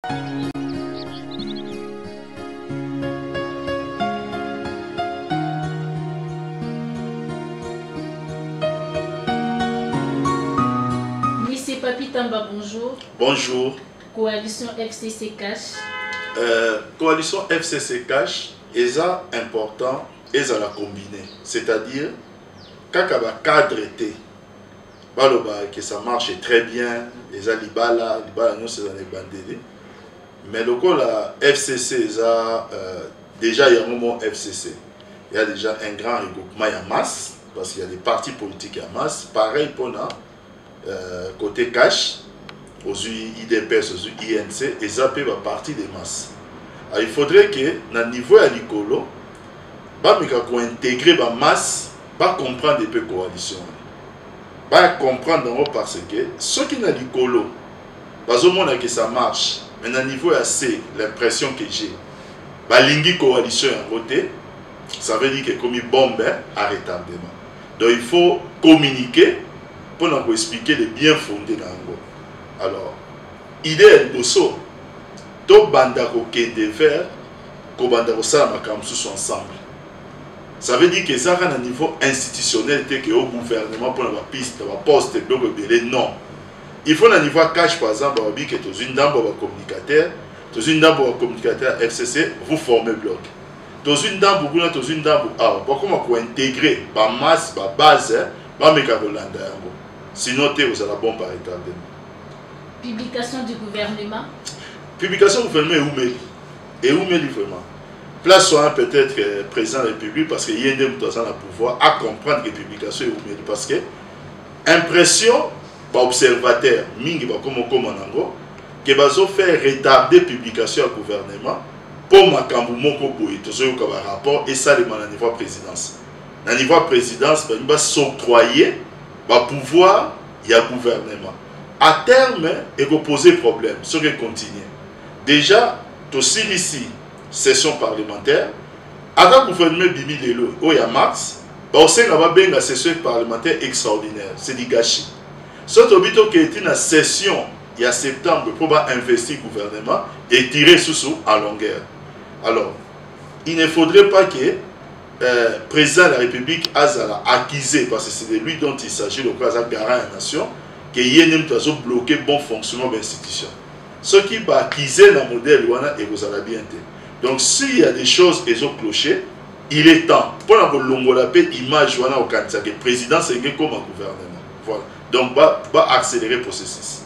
Monsieur Papi Tamba, bonjour. Bonjour. Coalition FCC Cash. Coalition FCC Cash, c'est important et ça la combiner. C'est-à-dire, quand on va cadre que ça marche très bien, les Libala, nous c'est dans les bandés. Mais le coup la FCC, déjà il y a un moment FCC. Il y a déjà un grand regroupement en masse, parce qu'il y a des partis politiques en masse. Pareil pour nous, côté cash, aux IDPS, aux INC, et ça peut partie des masses. Alors, il faudrait que, dans le niveau à l'icolo, qu'on intègre la masse, pas comprendre des peu coalition. Pas comprendre parce que ceux qui n'ont l'icolo, au monde que ça marche, mais dans le niveau assez, l'impression que j'ai, l'ingui coalition en côté, ça veut dire que comme une bombe à retardement. Donc il faut communiquer pour nous expliquer les bien fondés dans le. Alors, l'idée est de ça. Tout bandako qui est faire, que bandako ça ensemble. Ça veut dire que ça a un niveau institutionnel que au gouvernement pour la piste, la poste, non. Il faut un niveau cash par exemple, que tous une dame communicateur, tous une dame communicateur FCC, vous formez bloc. Tous une dame tous une dame comment intégrer la masse, la base, la mécabolanda. Sinon, vous allez bon par retardement. Publication du gouvernement. Publication du gouvernement est où vraiment. Place soit peut-être président de la République parce qu'il y a un pouvoir à comprendre que la publication est où parce que impression par observateur, mingi comme que va faire retarder la publication du gouvernement pour ma camboumo boy tout ce rapport et ça le niveau présidence. Au niveau présidence, il va s'octroyer le pouvoir il y a gouvernement. À terme, il va poser problème, ce qui continue. Déjà, aussi ici, session parlementaire, avant le gouvernement Bimi Lelo, où il y a mars, il y a une session parlementaire extraordinaire, c'est du gâchis. Sauf qu'il y a une session, il y a septembre, pour investir le gouvernement et tirer sous en longueur. Alors, il ne faudrait pas que le président de la République Azala accusé, parce que c'est de lui dont il s'agit, le cas garant à la nation, qu'il y ait un bloqué bon fonctionnement de l'institution. Ce qui va accuser le modèle, et vous allez bien dire. Donc, s'il y a des choses qui sont clochées, il est temps. Pour la image au candidat, le président, c'est comme un gouvernement. Voilà. Donc, va accélérer le processus.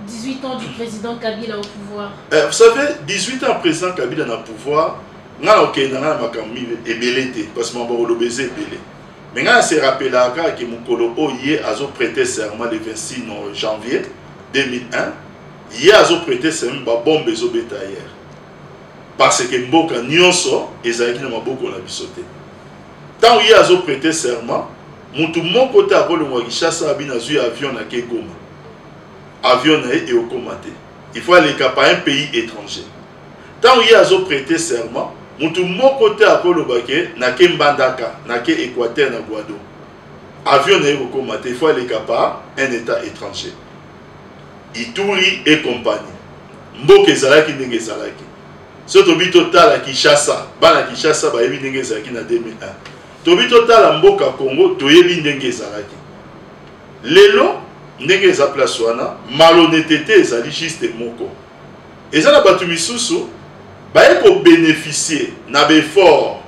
18 ans du président Kabila au pouvoir. Vous savez, 18 ans du président Kabila dans le pouvoir, on a parce que je suis baiser belé. Mais on se rappelle que Moukolo Oye a prêté serment le 26 janvier 2001. Il a prêté serment bombe bezo bétaillère. Parce que Mboka Nyonso et Zaki n'a pas beaucoup sauté. Tant qu'il a prêté serment, mon côté à le Mwagishasa a bien avion à Kegoma. Avion et au Komate. Il faut aller par un pays étranger. Tant qu'il a prêté serment, mon côté à le Baké n'a Mbandaka, n'a Équateur, n'a Guado. Avion et au Komate, il faut aller par un État étranger. Ituri et compagnie. Mboke Zalaki Nenge Zalaki. Ce tobi total à Kinshasa, bana Kinshasa ba yebi ndenge ezalaki na 2001. Tobi total à Mboka Congo, toyebi ndenge ezalaki. Lelo ndenge eza place wana, malhonnêteté ezali juste moko. Eza na batu misusu ba yeko bénéficier na beffort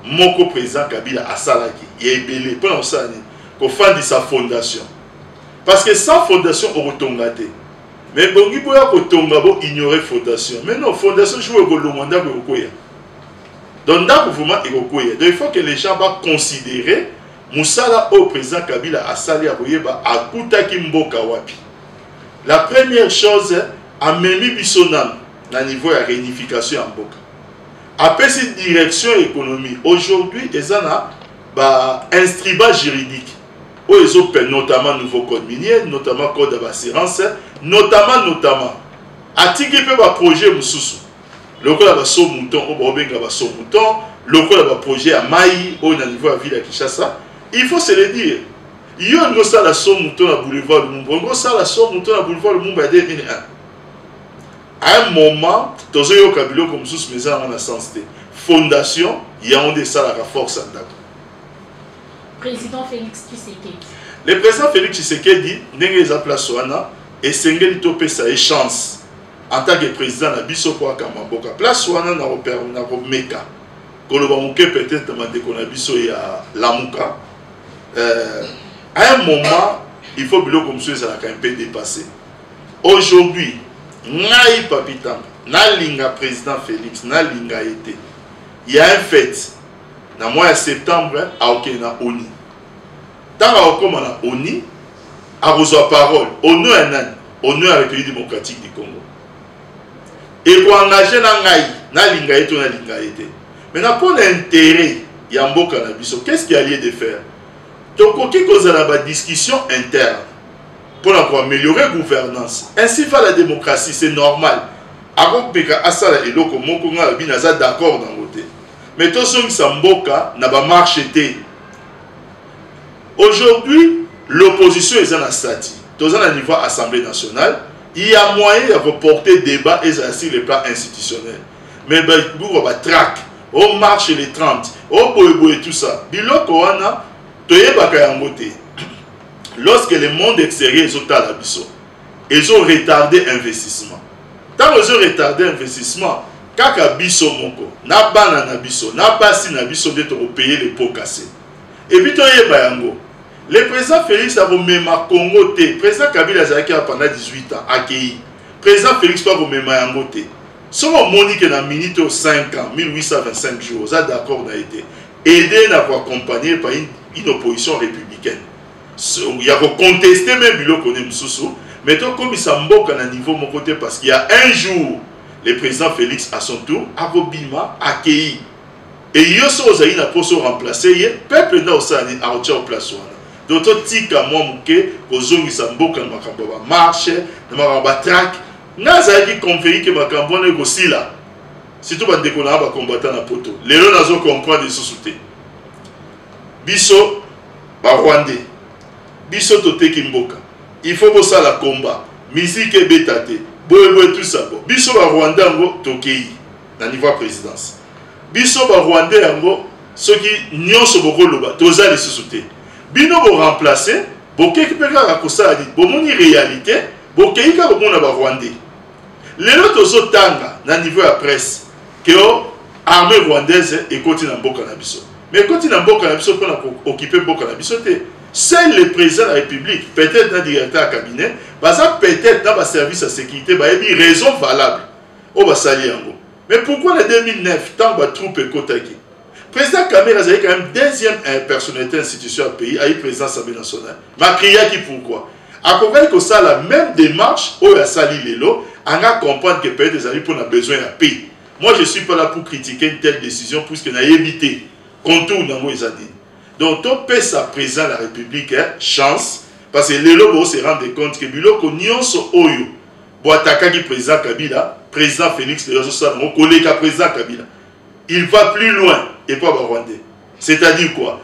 moko président Kabila asalaki. Yebele pona osani ko fandi sa fondation. Parce que sans fondation on retongate. Mais bongi boya ko tonga bo ignorer fondation. Mais non, fondation joue ko longonda ko koya. Donc là vraiment ekokoya. Donc il faut que les gens va considérer musala au président Kabila asali ya boyeba akutaki mboka wapi. La première chose amemi bisonam na niveau ya réunification en mboka. Après cette direction économique, aujourd'hui ezana ba instrument juridique. Notamment nouveau code minier, notamment code d'assurance, notamment atiki pe ba projet mususu lokola ba so mouton o ba benga ba so mouton lokola ba projet à mai au niveau à ville à Kinshasa, il faut se le dire. Il y a une ça la so mouton à boulevard Lumumba, ça la so mouton à boulevard Lumumba 2001. À un moment, tous les Kabilo comme sous maison en sens fondation, il y a un des salles à la force en date. Président Félix Tshisekedi. Le président Félix Tshisekedi n'est pas place soana et Sengeli topé sa chance en tant que président de biso pour Kamamboka. Place soana na opéra na meka. Koloba muke peut-être demandé qu'on a biso ya Lamuka. À un moment, il faut bilo comme ça la un peu dépassé. Aujourd'hui, Naï Papitam, na linga président Félix, na linga été. Il y a un fait. Dans le mois de septembre, à Okena Oni. Tant à Okena Oni, à vos paroles, honneur à Nan, honneur à la République démocratique du Congo. Et pour engager na linga été, na linga été. Maintenant, pour l'intérêt, il y a un beau cannabis. Qu'est-ce qu'il y a lieu de faire? Donc, il y a une discussion interne pour améliorer la gouvernance. Ainsi va la démocratie, c'est normal. Avant que Asala et Loko Mokonga Binaza d'accord dans le côté. Mais tout ce qui s'emboca n'a pas marché. Aujourd'hui, l'opposition est en statut. Tout à niveau Assemblée nationale, il y a moyen de reporter débat et sur le plan institutionnel. Mais vous avez trac, on marche les 30, on boye et tout ça. Biloko wana, toye bakayangote. Lorsque le monde extérieur est à la biso, ils ont retardé l'investissement. Tant qu'ils ont retardé l'investissement, kaka biso moko, na bana na biso, na basi na biso de payer les pots cassés. Et puis toye bayango. Le président Félix a même à Congo te. Président Kabila Zaki a pendant 18 ans accueilli. Président Félix a même à Yango te. Si on monique que dans minute 5 ans, 1825 jours, ça d'accord n'a été aidé d'avoir accompagné par une opposition républicaine. Il y a contesté même Bilo Kone Moussou, mais comme il s'emboque à un niveau mon côté parce qu'il y a un jour, le président Félix à son tour a Bima accueilli. Et il y a aussi une pose remplacée, le peuple n'a aussi a retiré au place. D'autres tika moi mouké, aux hommes qui s'emboquent à ma marche, à ma traque, n'a pas convaincu que ma campagne est aussi là. Surtout quand on a combattu dans la poto. Les gens n'ont pas compris de sous-souter. Bisso, Rwandais. Biso tote kimboka. Il faut que ça la combat. Musique et bétate. Boye tout ça. Biso ba Rwanda ngo tokei na niveau présidence. Biso ba Rwanda ngo ceux qui nyonso boko loba toza les sous-souter. Bino bo remplacer, boke ki peka ka kosala dit. Bo moni réalité, boke ka bo mona ba Rwandais. Lelo tozo tanga na niveau ya presse que armée rwandaise et continue mboka na biso. Mais continue mboka na biso pour occuper mboka na biso te. Seul le président de la République, peut-être un directeur de cabinet, peut-être dans le service de sécurité, il y a une raison valable. On va saluer. Mais pourquoi en 2009, tant que troupe est Kotaki? Le président Kabila a quand même deuxième personnalité institutionnelle du pays, à la présidence de l'Assemblée nationale. Mais qui pourquoi? À comprendre que ça, la même démarche, où il a sali les lots, on a comprendre que peut-être des amis pour a besoin de paix. Moi, je ne suis pas là pour critiquer une telle décision, puisqu'on a évité. Contour dans les années. Donc, on peut sa président de la République chance, parce que les lobos se rendent compte que Biloko Nyonso Oyo, Boataka qui président Kabila, président Félix, mon collègue président Kabila, il va plus loin et pas Rwandais. C'est-à-dire quoi?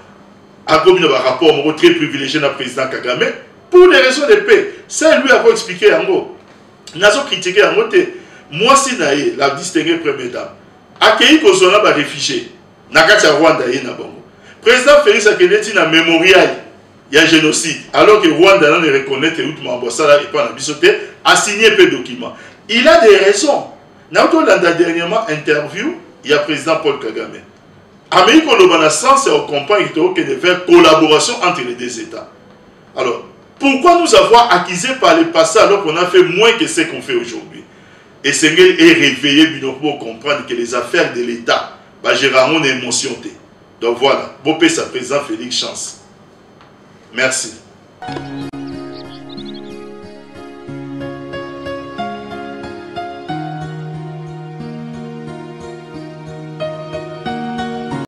À cause d'un rapport très privilégié dans le président Kagame, pour des raisons de paix. C'est lui avoir expliqué en gros. Nous avons critiqué en gros. Moi, si Naïe, la distinguée première dame, accueilli qu'on soit là, réfugié, Nakata Rwanda et Nabongo. Président Félix Akeneti un mémorial, il y a génocide. Alors que Rwanda ne reconnaît que l'Outtoumabossala et pas la Bissoté a signé peu de documents. Il a des raisons. Dans la dernière interview, il y a le président Paul Kagame. Amérique Olobana sens et on comprend qu'il y a faire collaboration entre les deux États. Alors, pourquoi nous avoir accusés par le passé alors qu'on a fait moins que ce qu'on fait aujourd'hui? Et Sengel est réveillé pour comprendre que les affaires de l'État, géreront une émotion. Donc voilà, Bopé sa président Félix Chance. Merci.